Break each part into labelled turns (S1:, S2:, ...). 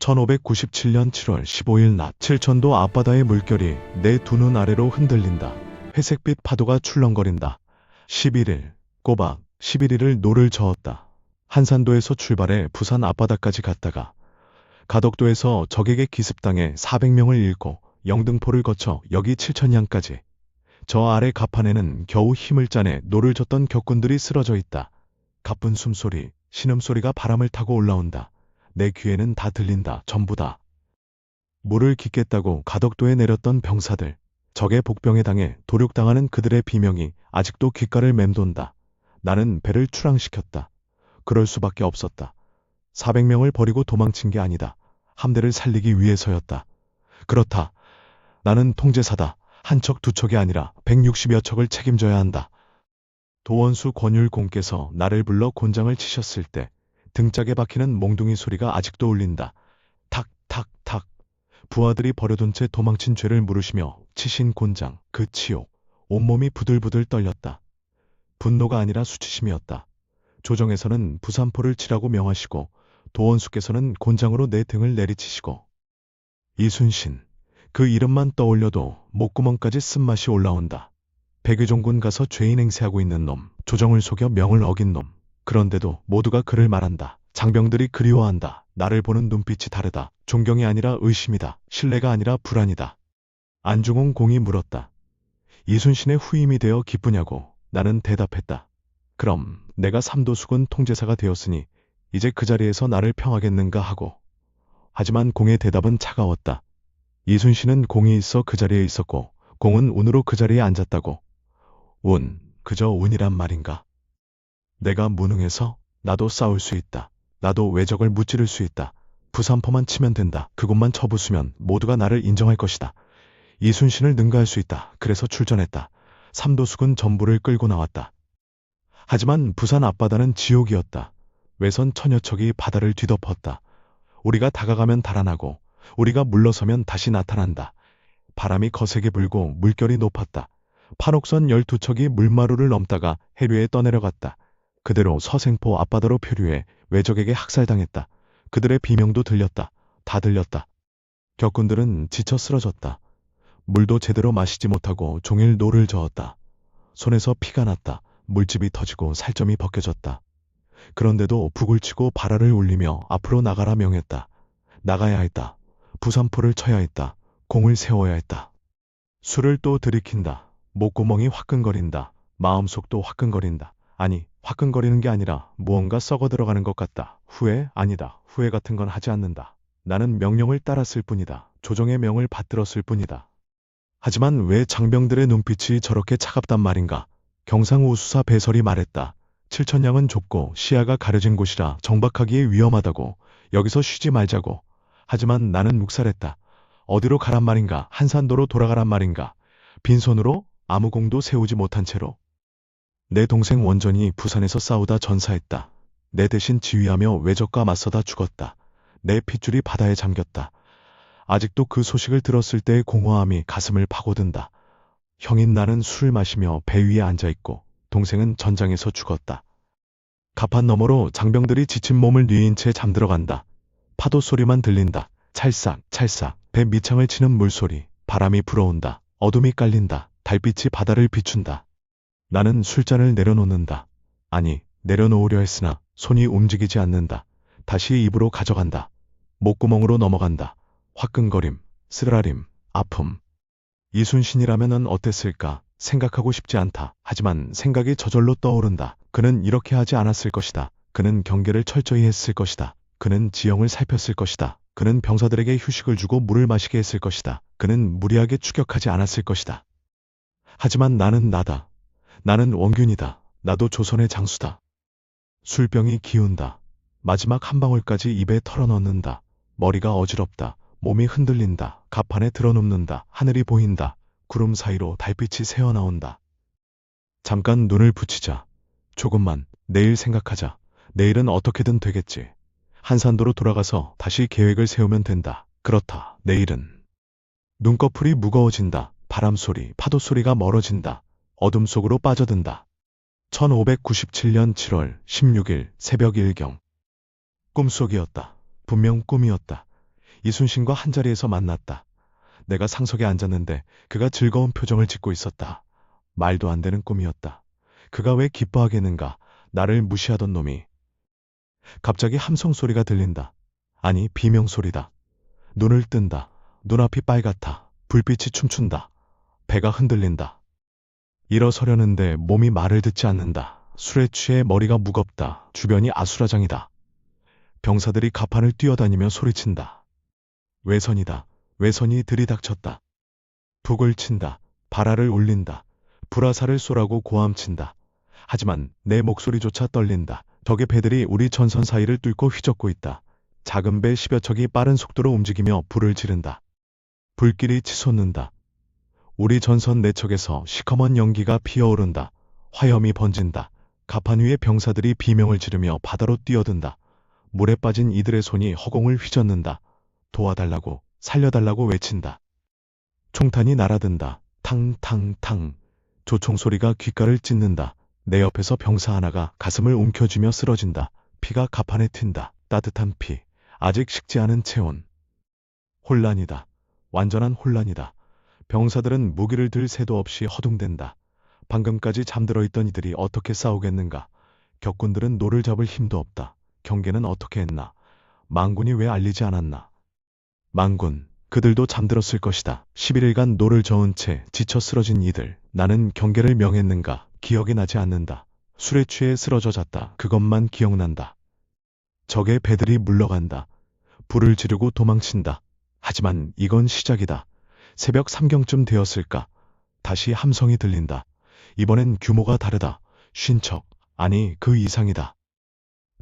S1: 1597년 7월 15일 낮 칠천도 앞바다의 물결이 내 두 눈 아래로 흔들린다. 회색빛 파도가 출렁거린다. 11일 꼬박 11일을 노를 저었다. 한산도에서 출발해 부산 앞바다까지 갔다가 가덕도에서 적에게 기습당해 400명을 잃고 영등포를 거쳐 여기 칠천량까지. 저 아래 갑판에는 겨우 힘을 짜내 노를 젓던 격군들이 쓰러져 있다. 가쁜 숨소리, 신음소리가 바람을 타고 올라온다. 내 귀에는 다 들린다. 전부 다. 물을 깃겠다고 가덕도에 내렸던 병사들, 적의 복병에 당해 도륙당하는 그들의 비명이 아직도 귓가를 맴돈다. 나는 배를 출항시켰다. 그럴 수밖에 없었다. 400명을 버리고 도망친 게 아니다. 함대를 살리기 위해서였다. 그렇다. 나는 통제사다. 한 척 두 척이 아니라 160여 척을 책임져야 한다. 도원수 권율공께서 나를 불러 곤장을 치셨을 때 등짝에 박히는 몽둥이 소리가 아직도 울린다. 탁, 탁, 탁. 부하들이 버려둔 채 도망친 죄를 물으시며 치신 곤장, 그 치욕. 온몸이 부들부들 떨렸다. 분노가 아니라 수치심이었다. 조정에서는 부산포를 치라고 명하시고 도원수께서는 곤장으로 내 등을 내리치시고. 이순신, 그 이름만 떠올려도 목구멍까지 쓴맛이 올라온다. 백의종군 가서 죄인 행세하고 있는 놈, 조정을 속여 명을 어긴 놈. 그런데도 모두가 그를 말한다. 장병들이 그리워한다. 나를 보는 눈빛이 다르다. 존경이 아니라 의심이다. 신뢰가 아니라 불안이다. 안중홍 공이 물었다. 이순신의 후임이 되어 기쁘냐고. 나는 대답했다. 그럼 내가 삼도수군 통제사가 되었으니 이제 그 자리에서 나를 평하겠는가 하고. 하지만 공의 대답은 차가웠다. 이순신은 공이 있어 그 자리에 있었고 공은 운으로 그 자리에 앉았다고. 운, 그저 운이란 말인가? 내가 무능해서? 나도 싸울 수 있다. 나도 외적을 무찌를 수 있다. 부산포만 치면 된다. 그곳만 쳐부수면 모두가 나를 인정할 것이다. 이순신을 능가할 수 있다. 그래서 출전했다. 삼도수군 전부를 끌고 나왔다. 하지만 부산 앞바다는 지옥이었다. 외선 천여 척이 바다를 뒤덮었다. 우리가 다가가면 달아나고 우리가 물러서면 다시 나타난다. 바람이 거세게 불고 물결이 높았다. 판옥선 12척이 물마루를 넘다가 해류에 떠내려갔다. 그대로 서생포 앞바다로 표류해 외적에게 학살당했다. 그들의 비명도 들렸다. 다 들렸다. 격군들은 지쳐 쓰러졌다. 물도 제대로 마시지 못하고 종일 노를 저었다. 손에서 피가 났다. 물집이 터지고 살점이 벗겨졌다. 그런데도 북을 치고 발화를 울리며 앞으로 나가라 명했다. 나가야 했다. 부산포를 쳐야 했다. 공을 세워야 했다. 술을 또 들이킨다. 목구멍이 화끈거린다. 마음속도 화끈거린다. 아니, 화끈거리는 게 아니라 무언가 썩어 들어가는 것 같다. 후회? 아니다. 후회 같은 건 하지 않는다. 나는 명령을 따랐을 뿐이다. 조정의 명을 받들었을 뿐이다. 하지만 왜 장병들의 눈빛이 저렇게 차갑단 말인가? 경상우수사 배설이 말했다. 칠천량은 좁고 시야가 가려진 곳이라 정박하기에 위험하다고. 여기서 쉬지 말자고. 하지만 나는 묵살했다. 어디로 가란 말인가? 한산도로 돌아가란 말인가? 빈손으로? 아무 공도 세우지 못한 채로. 내 동생 원전이 부산에서 싸우다 전사했다. 내 대신 지휘하며 외적과 맞서다 죽었다. 내 핏줄이 바다에 잠겼다. 아직도 그 소식을 들었을 때의 공허함이 가슴을 파고든다. 형인 나는 술을 마시며 배 위에 앉아있고 동생은 전장에서 죽었다. 갑판 너머로 장병들이 지친 몸을 뉘인 채 잠들어간다. 파도 소리만 들린다. 찰싹 찰싹 배 밑창을 치는 물소리. 바람이 불어온다. 어둠이 깔린다. 달빛이 바다를 비춘다. 나는 술잔을 내려놓는다. 아니, 내려놓으려 했으나 손이 움직이지 않는다. 다시 입으로 가져간다. 목구멍으로 넘어간다. 화끈거림, 쓰라림, 아픔. 이순신이라면 어땠을까? 생각하고 싶지 않다. 하지만 생각이 저절로 떠오른다. 그는 이렇게 하지 않았을 것이다. 그는 경계를 철저히 했을 것이다. 그는 지형을 살폈을 것이다. 그는 병사들에게 휴식을 주고 물을 마시게 했을 것이다. 그는 무리하게 추격하지 않았을 것이다. 하지만 나는 나다. 나는 원균이다. 나도 조선의 장수다. 술병이 기운다. 마지막 한 방울까지 입에 털어넣는다. 머리가 어지럽다. 몸이 흔들린다. 갑판에 드러눕는다. 하늘이 보인다. 구름 사이로 달빛이 새어나온다. 잠깐 눈을 붙이자. 조금만. 내일 생각하자. 내일은 어떻게든 되겠지. 한산도로 돌아가서 다시 계획을 세우면 된다. 그렇다. 내일은. 눈꺼풀이 무거워진다. 바람소리, 파도소리가 멀어진다. 어둠 속으로 빠져든다. 1597년 7월 16일 새벽 1경. 꿈속이었다. 분명 꿈이었다. 이순신과 한자리에서 만났다. 내가 상석에 앉았는데 그가 즐거운 표정을 짓고 있었다. 말도 안 되는 꿈이었다. 그가 왜 기뻐하겠는가? 나를 무시하던 놈이. 갑자기 함성 소리가 들린다. 아니, 비명 소리다. 눈을 뜬다. 눈앞이 빨갛다. 불빛이 춤춘다. 배가 흔들린다. 일어서려는데 몸이 말을 듣지 않는다. 술에 취해 머리가 무겁다. 주변이 아수라장이다. 병사들이 가판을 뛰어다니며 소리친다. 외선이다. 외선이 들이닥쳤다. 북을 친다. 발화를 울린다. 불화살을 쏘라고 고함친다. 하지만 내 목소리조차 떨린다. 적의 배들이 우리 전선 사이를 뚫고 휘젓고 있다. 작은 배 10여 척이 빠른 속도로 움직이며 불을 지른다. 불길이 치솟는다. 우리 전선 내척에서 시커먼 연기가 피어오른다. 화염이 번진다. 가판 위에 병사들이 비명을 지르며 바다로 뛰어든다. 물에 빠진 이들의 손이 허공을 휘젓는다. 도와달라고, 살려달라고 외친다. 총탄이 날아든다. 탕탕탕. 조총 소리가 귓가를 찢는다. 내 옆에서 병사 하나가 가슴을 움켜쥐며 쓰러진다. 피가 가판에 튄다. 따뜻한 피. 아직 식지 않은 체온. 혼란이다. 완전한 혼란이다. 병사들은 무기를 들 새도 없이 허둥댄다. 방금까지 잠들어 있던 이들이 어떻게 싸우겠는가? 격군들은 노를 잡을 힘도 없다. 경계는 어떻게 했나? 망군이 왜 알리지 않았나? 망군, 그들도 잠들었을 것이다. 11일간 노를 저은 채 지쳐 쓰러진 이들. 나는 경계를 명했는가? 기억이 나지 않는다. 술에 취해 쓰러져 잤다. 그것만 기억난다. 적의 배들이 물러간다. 불을 지르고 도망친다. 하지만 이건 시작이다. 새벽 3경쯤 되었을까? 다시 함성이 들린다. 이번엔 규모가 다르다. 쉰척, 아니 그 이상이다.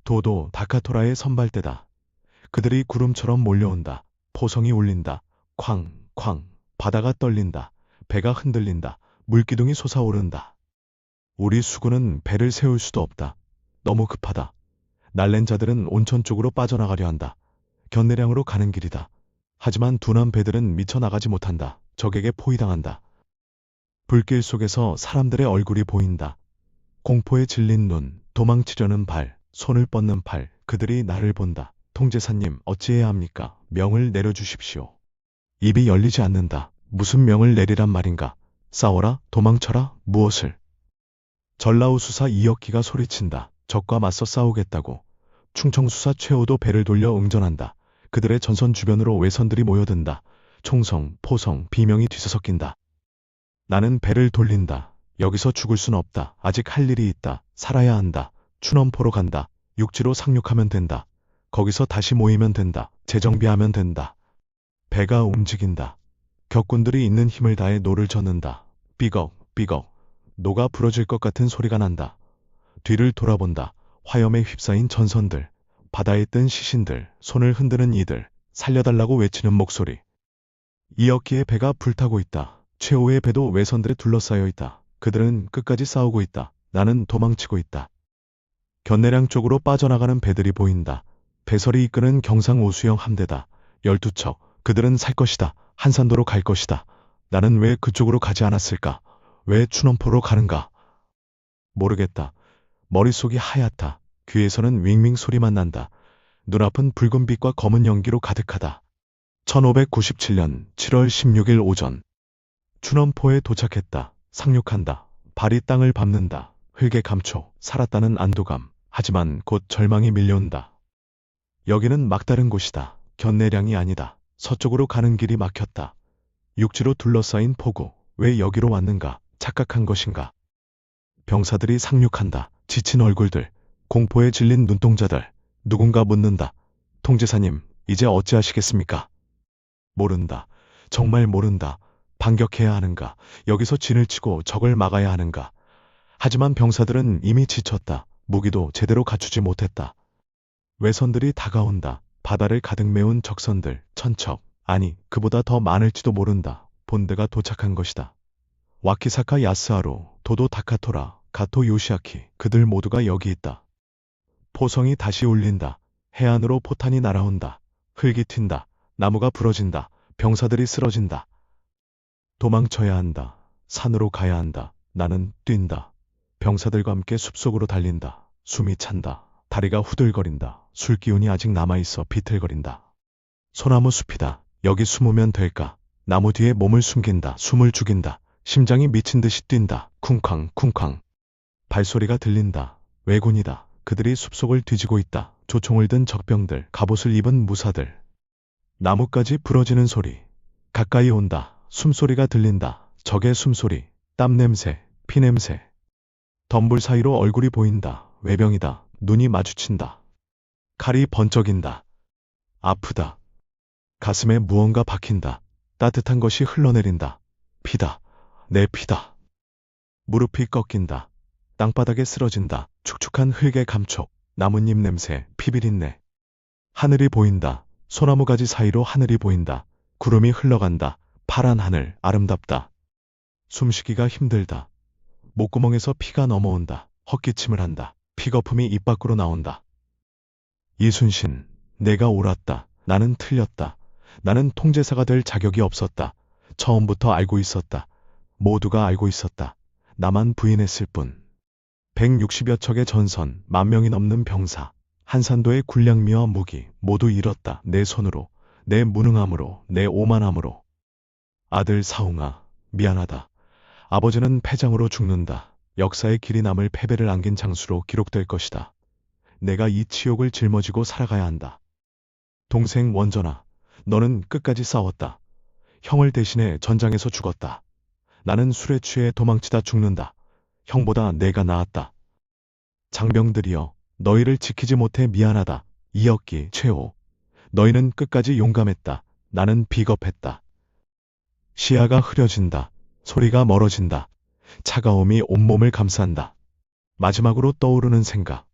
S1: 도도 다카토라의 선발대다. 그들이 구름처럼 몰려온다. 포성이 울린다. 쾅, 쾅. 바다가 떨린다. 배가 흔들린다. 물기둥이 솟아오른다. 우리 수군은 배를 세울 수도 없다. 너무 급하다. 날랜 자들은 온천 쪽으로 빠져나가려 한다. 견내량으로 가는 길이다. 하지만 둔한 배들은 미쳐나가지 못한다. 적에게 포위당한다. 불길 속에서 사람들의 얼굴이 보인다. 공포에 질린 눈, 도망치려는 발, 손을 뻗는 팔. 그들이 나를 본다. 통제사님, 어찌해야 합니까? 명을 내려주십시오. 입이 열리지 않는다. 무슨 명을 내리란 말인가? 싸워라? 도망쳐라? 무엇을? 전라우수사 이혁기가 소리친다. 적과 맞서 싸우겠다고. 충청수사 최호도 배를 돌려 응전한다. 그들의 전선 주변으로 외선들이 모여든다. 총성, 포성, 비명이 뒤섞인다. 나는 배를 돌린다. 여기서 죽을 순 없다. 아직 할 일이 있다. 살아야 한다. 춘원포로 간다. 육지로 상륙하면 된다. 거기서 다시 모이면 된다. 재정비하면 된다. 배가 움직인다. 격군들이 있는 힘을 다해 노를 젓는다. 삐걱, 삐걱. 노가 부러질 것 같은 소리가 난다. 뒤를 돌아본다. 화염에 휩싸인 전선들, 바다에 뜬 시신들, 손을 흔드는 이들, 살려달라고 외치는 목소리. 이어키의 배가 불타고 있다. 최호의 배도 외선들에 둘러싸여 있다. 그들은 끝까지 싸우고 있다. 나는 도망치고 있다. 견내량 쪽으로 빠져나가는 배들이 보인다. 배설이 이끄는 경상 오수영 함대다. 12척. 그들은 살 것이다. 한산도로 갈 것이다. 나는 왜 그쪽으로 가지 않았을까? 왜 춘원포로 가는가? 모르겠다. 머릿속이 하얗다. 귀에서는 윙윙 소리만 난다. 눈앞은 붉은 빛과 검은 연기로 가득하다. 1597년 7월 16일 오전. 춘원포에 도착했다. 상륙한다. 발이 땅을 밟는다. 흙의 감초, 살았다는 안도감. 하지만 곧 절망이 밀려온다. 여기는 막다른 곳이다. 견내량이 아니다. 서쪽으로 가는 길이 막혔다. 육지로 둘러싸인 포구. 왜 여기로 왔는가? 착각한 것인가? 병사들이 상륙한다. 지친 얼굴들, 공포에 질린 눈동자들. 누군가 묻는다. 통제사님, 이제 어찌하시겠습니까? 모른다. 정말 모른다. 반격해야 하는가? 여기서 진을 치고 적을 막아야 하는가? 하지만 병사들은 이미 지쳤다. 무기도 제대로 갖추지 못했다. 외선들이 다가온다. 바다를 가득 메운 적선들, 천척. 아니, 그보다 더 많을지도 모른다. 본대가 도착한 것이다. 와키사카 야스하루, 도도 다카토라, 가토 요시아키. 그들 모두가 여기 있다. 포성이 다시 울린다. 해안으로 포탄이 날아온다. 흙이 튄다. 나무가 부러진다. 병사들이 쓰러진다. 도망쳐야 한다. 산으로 가야 한다. 나는 뛴다. 병사들과 함께 숲속으로 달린다. 숨이 찬다. 다리가 후들거린다. 술기운이 아직 남아있어 비틀거린다. 소나무 숲이다. 여기 숨으면 될까? 나무 뒤에 몸을 숨긴다. 숨을 죽인다. 심장이 미친 듯이 뛴다. 쿵쾅 쿵쾅. 발소리가 들린다. 왜군이다. 그들이 숲속을 뒤지고 있다. 조총을 든 적병들, 갑옷을 입은 무사들. 나뭇가지 부러지는 소리. 가까이 온다. 숨소리가 들린다. 적의 숨소리, 땀 냄새, 피 냄새. 덤불 사이로 얼굴이 보인다. 외병이다. 눈이 마주친다. 칼이 번쩍인다. 아프다. 가슴에 무언가 박힌다. 따뜻한 것이 흘러내린다. 피다. 내 피다. 무릎이 꺾인다. 땅바닥에 쓰러진다. 축축한 흙의 감촉, 나뭇잎 냄새, 피비린내. 하늘이 보인다. 소나무 가지 사이로 하늘이 보인다. 구름이 흘러간다. 파란 하늘, 아름답다. 숨쉬기가 힘들다. 목구멍에서 피가 넘어온다. 헛기침을 한다. 피거품이 입 밖으로 나온다. 이순신, 내가 옳았다. 나는 틀렸다. 나는 통제사가 될 자격이 없었다. 처음부터 알고 있었다. 모두가 알고 있었다. 나만 부인했을 뿐. 160여 척의 전선, 10,000명이 넘는 병사, 한산도의 군량미와 무기 모두 잃었다. 내 손으로, 내 무능함으로, 내 오만함으로. 아들 사웅아, 미안하다. 아버지는 패장으로 죽는다. 역사의 길이 남을 패배를 안긴 장수로 기록될 것이다. 내가 이 치욕을 짊어지고 살아가야 한다. 동생 원전아, 너는 끝까지 싸웠다. 형을 대신해 전장에서 죽었다. 나는 술에 취해 도망치다 죽는다. 형보다 내가 나았다. 장병들이여, 너희를 지키지 못해 미안하다. 이혁기, 최호. 너희는 끝까지 용감했다. 나는 비겁했다. 시야가 흐려진다. 소리가 멀어진다. 차가움이 온몸을 감싼다. 마지막으로 떠오르는 생각.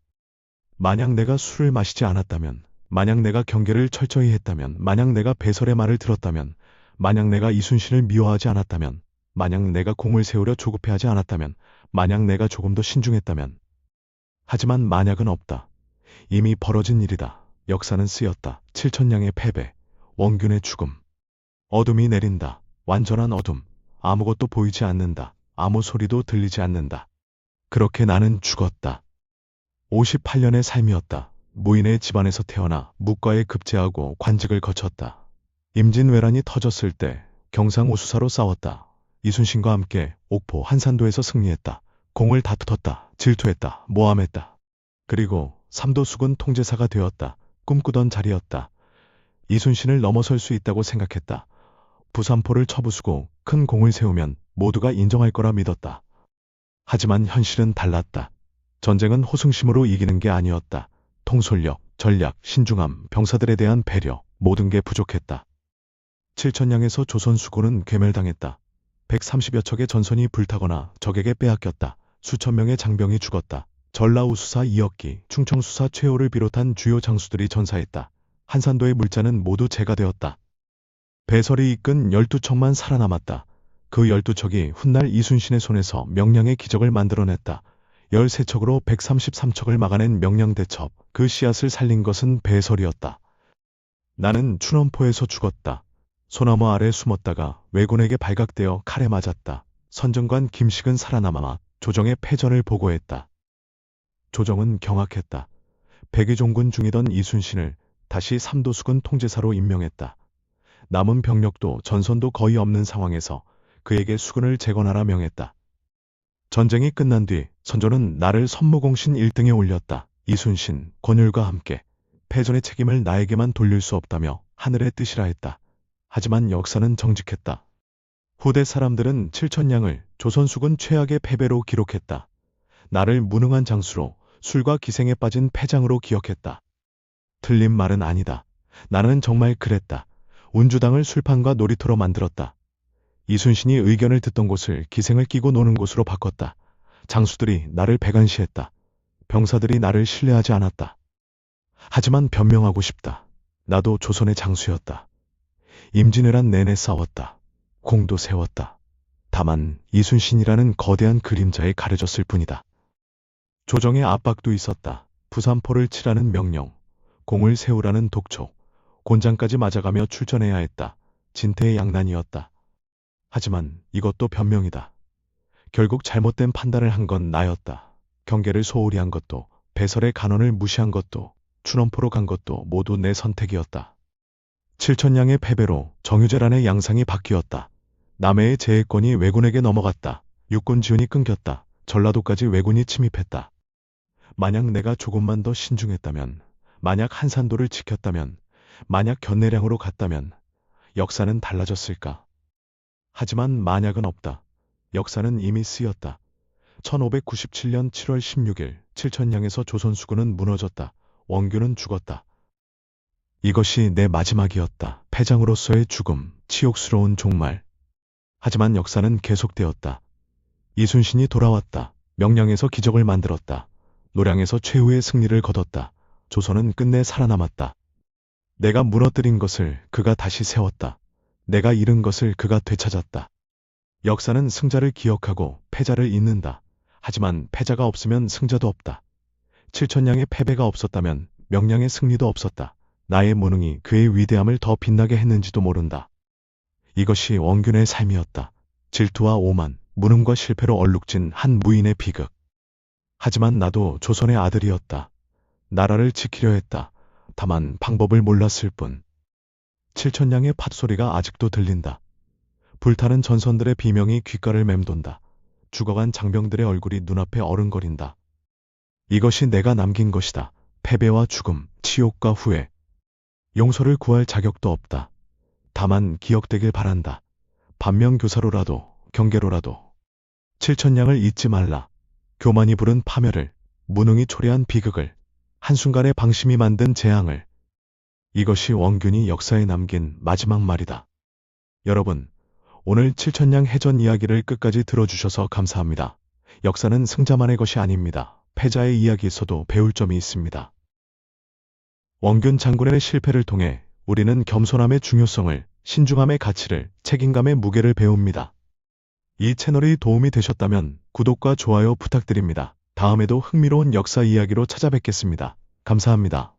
S1: 만약 내가 술을 마시지 않았다면, 만약 내가 경계를 철저히 했다면, 만약 내가 배설의 말을 들었다면, 만약 내가 이순신을 미워하지 않았다면, 만약 내가 공을 세우려 조급해하지 않았다면, 만약 내가 조금 더 신중했다면. 하지만 만약은 없다. 이미 벌어진 일이다. 역사는 쓰였다. 7,000량의 패배, 원균의 죽음. 어둠이 내린다. 완전한 어둠. 아무것도 보이지 않는다. 아무 소리도 들리지 않는다. 그렇게 나는 죽었다. 58년의 삶이었다. 무인의 집안에서 태어나 묵과에 급제하고 관직을 거쳤다. 임진왜란이 터졌을 때 경상우수사로 싸웠다. 이순신과 함께 옥포 한산도에서 승리했다. 공을 다투었다. 질투했다. 모함했다. 그리고 삼도수군 통제사가 되었다. 꿈꾸던 자리였다. 이순신을 넘어설 수 있다고 생각했다. 부산포를 쳐부수고 큰 공을 세우면 모두가 인정할 거라 믿었다. 하지만 현실은 달랐다. 전쟁은 호승심으로 이기는 게 아니었다. 통솔력, 전략, 신중함, 병사들에 대한 배려, 모든 게 부족했다. 7,000량에서 조선수군은 괴멸당했다. 130여 척의 전선이 불타거나 적에게 빼앗겼다. 수천 명의 장병이 죽었다. 전라우수사 이혁기, 충청수사 최호를 비롯한 주요 장수들이 전사했다. 한산도의 물자는 모두 제거되었다. 배설이 이끈 12척만 살아남았다. 그 12척이 훗날 이순신의 손에서 명량의 기적을 만들어냈다. 13척으로 133척을 막아낸 명량대첩, 그 씨앗을 살린 것은 배설이었다. 나는 춘원포에서 죽었다. 소나무 아래 숨었다가 왜군에게 발각되어 칼에 맞았다. 선정관 김식은 살아남아 조정의 패전을 보고했다. 조정은 경악했다. 백의종군 중이던 이순신을 다시 삼도수군 통제사로 임명했다. 남은 병력도 전선도 거의 없는 상황에서 그에게 수군을 재건하라 명했다. 전쟁이 끝난 뒤 선조는 나를 선무공신 1등에 올렸다. 이순신, 권율과 함께 패전의 책임을 나에게만 돌릴 수 없다며 하늘의 뜻이라 했다. 하지만 역사는 정직했다. 후대 사람들은 7,000량을 조선수군 최악의 패배로 기록했다. 나를 무능한 장수로 술과 기생에 빠진 패장으로 기억했다. 틀린 말은 아니다. 나는 정말 그랬다. 운주당을 술판과 놀이터로 만들었다. 이순신이 의견을 듣던 곳을 기생을 끼고 노는 곳으로 바꿨다. 장수들이 나를 배관시했다. 병사들이 나를 신뢰하지 않았다. 하지만 변명하고 싶다. 나도 조선의 장수였다. 임진왜란 내내 싸웠다. 공도 세웠다. 다만 이순신이라는 거대한 그림자에 가려졌을 뿐이다. 조정의 압박도 있었다. 부산포를 치라는 명령, 공을 세우라는 독촉, 곤장까지 맞아가며 출전해야 했다. 진퇴양난이었다. 하지만 이것도 변명이다. 결국 잘못된 판단을 한 건 나였다. 경계를 소홀히 한 것도, 배설의 간언을 무시한 것도, 춘원포로 간 것도 모두 내 선택이었다. 칠천량의 패배로 정유재란의 양상이 바뀌었다. 남해의 제해권이 왜군에게 넘어갔다. 육군 지원이 끊겼다. 전라도까지 왜군이 침입했다. 만약 내가 조금만 더 신중했다면, 만약 한산도를 지켰다면, 만약 견내량으로 갔다면 역사는 달라졌을까? 하지만 만약은 없다. 역사는 이미 쓰였다. 1597년 7월 16일 칠천량에서 조선수군은 무너졌다. 원균은 죽었다. 이것이 내 마지막이었다. 패장으로서의 죽음, 치욕스러운 종말. 하지만 역사는 계속되었다. 이순신이 돌아왔다. 명량에서 기적을 만들었다. 노량에서 최후의 승리를 거뒀다. 조선은 끝내 살아남았다. 내가 무너뜨린 것을 그가 다시 세웠다. 내가 잃은 것을 그가 되찾았다. 역사는 승자를 기억하고 패자를 잊는다. 하지만 패자가 없으면 승자도 없다. 칠천량의 패배가 없었다면 명량의 승리도 없었다. 나의 무능이 그의 위대함을 더 빛나게 했는지도 모른다. 이것이 원균의 삶이었다. 질투와 오만, 무능과 실패로 얼룩진 한 무인의 비극. 하지만 나도 조선의 아들이었다. 나라를 지키려 했다. 다만 방법을 몰랐을 뿐. 칠천량의 팥소리가 아직도 들린다. 불타는 전선들의 비명이 귓가를 맴돈다. 죽어간 장병들의 얼굴이 눈앞에 어른거린다. 이것이 내가 남긴 것이다. 패배와 죽음, 치욕과 후회. 용서를 구할 자격도 없다. 다만 기억되길 바란다. 반면교사로라도, 경계로라도. 칠천량을 잊지 말라. 교만이 부른 파멸을, 무능이 초래한 비극을, 한순간의 방심이 만든 재앙을. 이것이 원균이 역사에 남긴 마지막 말이다. 여러분, 오늘 칠천량 해전 이야기를 끝까지 들어주셔서 감사합니다. 역사는 승자만의 것이 아닙니다. 패자의 이야기에서도 배울 점이 있습니다. 원균 장군의 실패를 통해 우리는 겸손함의 중요성을, 신중함의 가치를, 책임감의 무게를 배웁니다. 이 채널이 도움이 되셨다면 구독과 좋아요 부탁드립니다. 다음에도 흥미로운 역사 이야기로 찾아뵙겠습니다. 감사합니다.